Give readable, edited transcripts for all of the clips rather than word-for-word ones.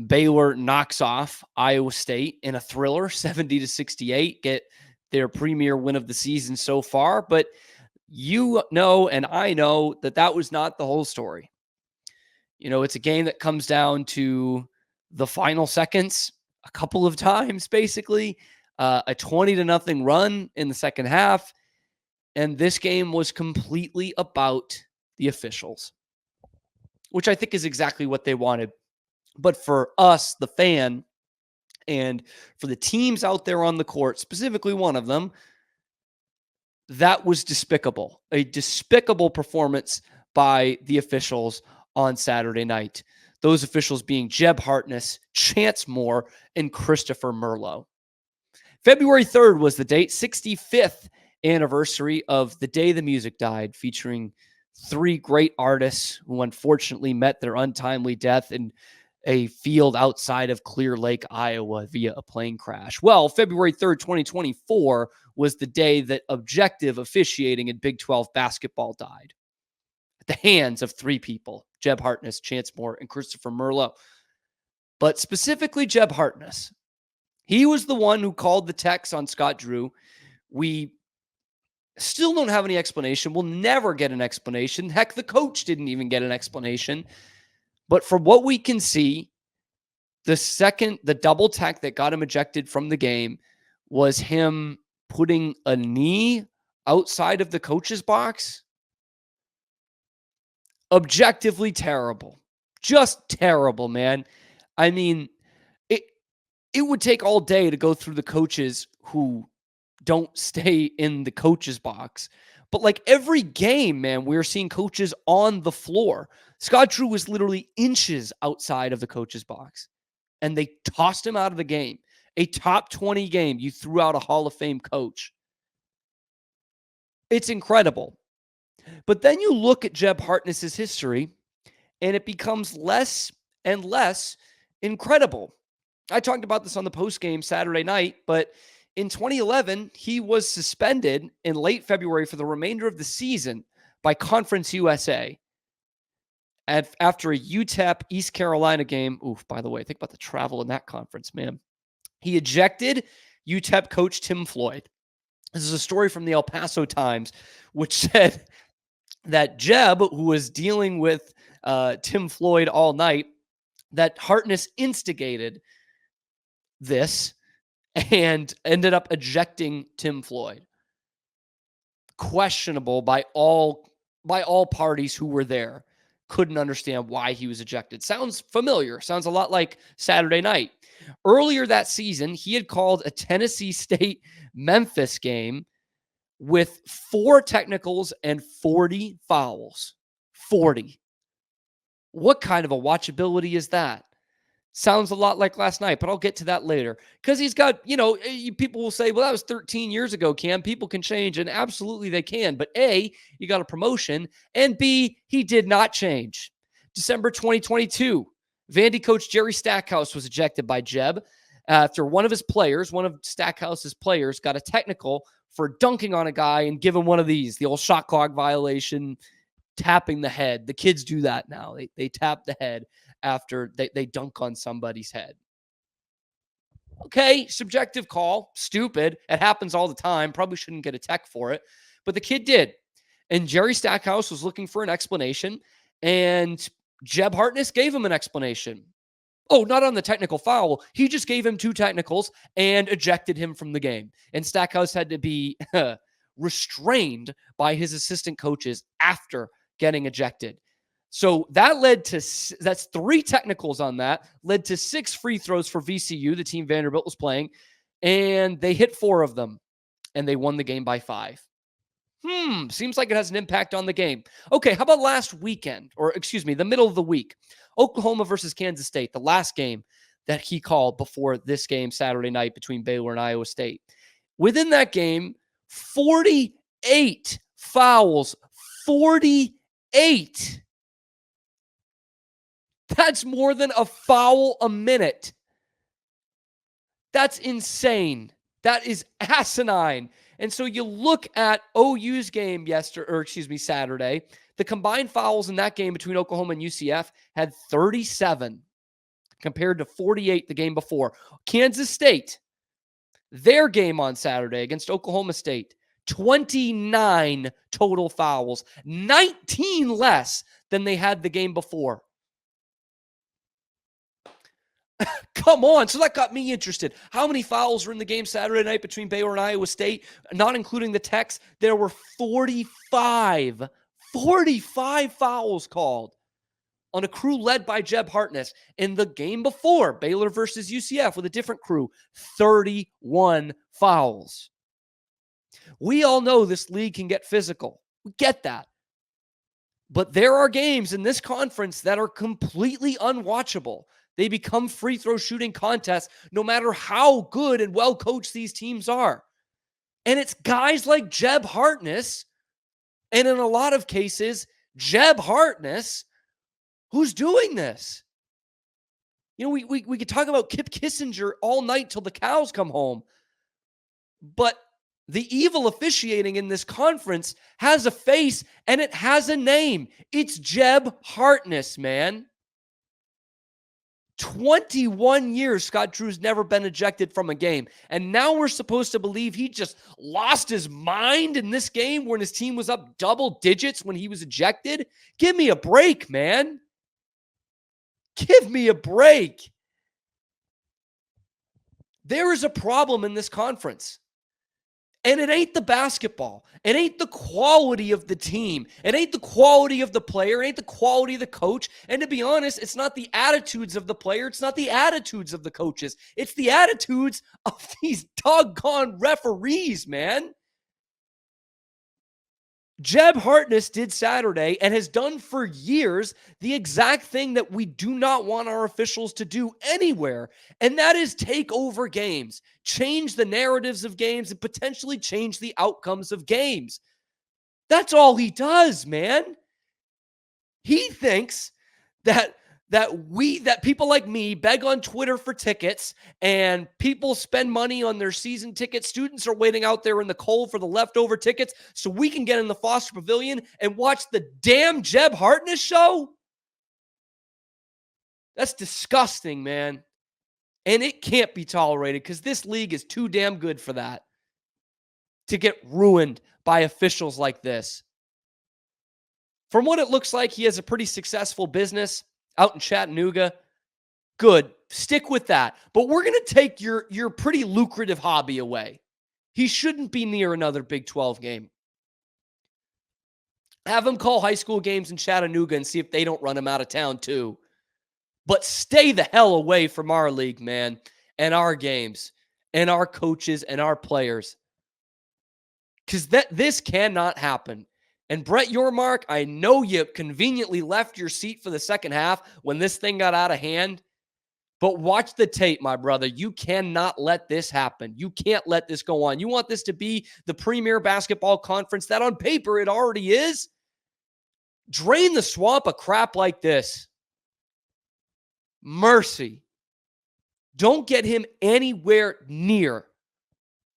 Baylor knocks off Iowa State in a thriller, 70-68, get their premier win of the season so far. But you know, and I know that was not the whole story. It's a game that comes down to the final seconds a couple of times, basically, a 20-0 run in the second half. And this game was completely about the officials, which I think is exactly what they wanted. But for us, the fan, and for the teams out there on the court, specifically one of them, that was despicable. A despicable performance by the officials on Saturday night. Those officials being Jeb Hartness, Chance Moore, and Christopher Merlot. February 3rd was the date, 65th anniversary of The Day the Music Died, featuring three great artists who unfortunately met their untimely death in a field outside of Clear Lake, Iowa, via a plane crash. Well, February 3rd, 2024 was the day that objective officiating in Big 12 basketball died at the hands of three people, Jeb Hartness, Chance Moore, and Christopher Merlot. But specifically Jeb Hartness. He was the one who called the techs on Scott Drew. We still don't have any explanation. We'll never get an explanation. Heck, the coach didn't even get an explanation. But from what we can see, the double tech that got him ejected from the game was him putting a knee outside of the coach's box. Objectively terrible. Just terrible, man. I mean, it would take all day to go through the coaches who don't stay in the coach's box. But like every game, man, we're seeing coaches on the floor. Scott Drew was literally inches outside of the coach's box, and they tossed him out of the game. A top 20 game, you threw out a Hall of Fame coach. It's incredible. But then you look at Jeb Hartness's history, and it becomes less and less incredible. I talked about this on the postgame Saturday night, but in 2011, he was suspended in late February for the remainder of the season by Conference USA after a UTEP East Carolina game. Oof, by the way, think about the travel in that conference, man. He ejected UTEP coach Tim Floyd. This is a story from the El Paso Times, which said that Jeb, who was dealing with Tim Floyd all night, that Hartness instigated this and ended up ejecting Tim Floyd. Questionable by all parties who were there. Couldn't understand why he was ejected. Sounds familiar. Sounds a lot like Saturday night. Earlier that season, he had called a Tennessee State-Memphis game with 4 technicals and 40 fouls. 40. What kind of a watchability is that? Sounds a lot like last night, but I'll get to that later. Because he's got, people will say, well, that was 13 years ago, Cam. People can change, and absolutely they can. But A, you got a promotion, and B, he did not change. December 2022, Vandy coach Jerry Stackhouse was ejected by Jeb after one of Stackhouse's players, got a technical for dunking on a guy and giving one of these, the old shot clock violation, tapping the head. The kids do that now. They tap the head after they dunk on somebody's head. Okay, subjective call, stupid. It happens all the time. Probably shouldn't get a tech for it, but the kid did. And Jerry Stackhouse was looking for an explanation, and Jeb Hartness gave him an explanation. Oh, not on the technical foul. He just gave him 2 technicals and ejected him from the game. And Stackhouse had to be restrained by his assistant coaches after getting ejected. So that's 3 technicals on that, led to 6 free throws for VCU, the team Vanderbilt was playing, and they hit 4 of them, and they won the game by 5. Seems like it has an impact on the game. Okay, how about last weekend, the middle of the week? Oklahoma versus Kansas State, the last game that he called before this game Saturday night between Baylor and Iowa State. Within that game, 48 fouls. 48. That's more than a foul a minute. That's insane. That is asinine. And so you look at OU's game Saturday. The combined fouls in that game between Oklahoma and UCF had 37. compared to 48 the game before. Kansas State, their game on Saturday against Oklahoma State, 29 total fouls, 19 less than they had the game before. Come on. So that got me interested. How many fouls were in the game Saturday night between Baylor and Iowa State? Not including the Techs, there were 45 fouls called on a crew led by Jeb Hartness. In the game before, Baylor versus UCF with a different crew, 31 fouls. We all know this league can get physical. We get that. But there are games in this conference that are completely unwatchable. They become free throw shooting contests no matter how good and well coached these teams are. And it's guys like Jeb Hartness, and in a lot of cases, Jeb Hartness, who's doing this. You know, we could talk about Kip Kissinger all night till the cows come home. But the evil officiating in this conference has a face and it has a name. It's Jeb Hartness, man. 21 years Scott Drew's never been ejected from a game. And now we're supposed to believe he just lost his mind in this game when his team was up double digits when he was ejected? Give me a break, man. Give me a break. There is a problem in this conference. And it ain't the basketball. It ain't the quality of the team. It ain't the quality of the player. It ain't the quality of the coach. And to be honest, it's not the attitudes of the player. It's not the attitudes of the coaches. It's the attitudes of these doggone referees, man. Jeb Hartness did Saturday and has done for years the exact thing that we do not want our officials to do anywhere, and that is take over games, change the narratives of games, and potentially change the outcomes of games. That's all he does, man. He thinks that people like me beg on Twitter for tickets and people spend money on their season tickets. Students are waiting out there in the cold for the leftover tickets so we can get in the Foster Pavilion and watch the damn Jeb Hartness show. That's disgusting, man. And it can't be tolerated because this league is too damn good for that. To get ruined by officials like this. From what it looks like, he has a pretty successful business out in Chattanooga. Good. Stick with that. But we're going to take your pretty lucrative hobby away. He shouldn't be near another Big 12 game. Have him call high school games in Chattanooga and see if they don't run him out of town too. But stay the hell away from our league, man, and our games, and our coaches, and our players. Because this cannot happen. And Brett Yormark, I know you conveniently left your seat for the second half when this thing got out of hand. But watch the tape, my brother. You cannot let this happen. You can't let this go on. You want this to be the premier basketball conference that on paper it already is? Drain the swamp of crap like this. Mercy. Don't get him anywhere near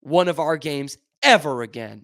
one of our games ever again.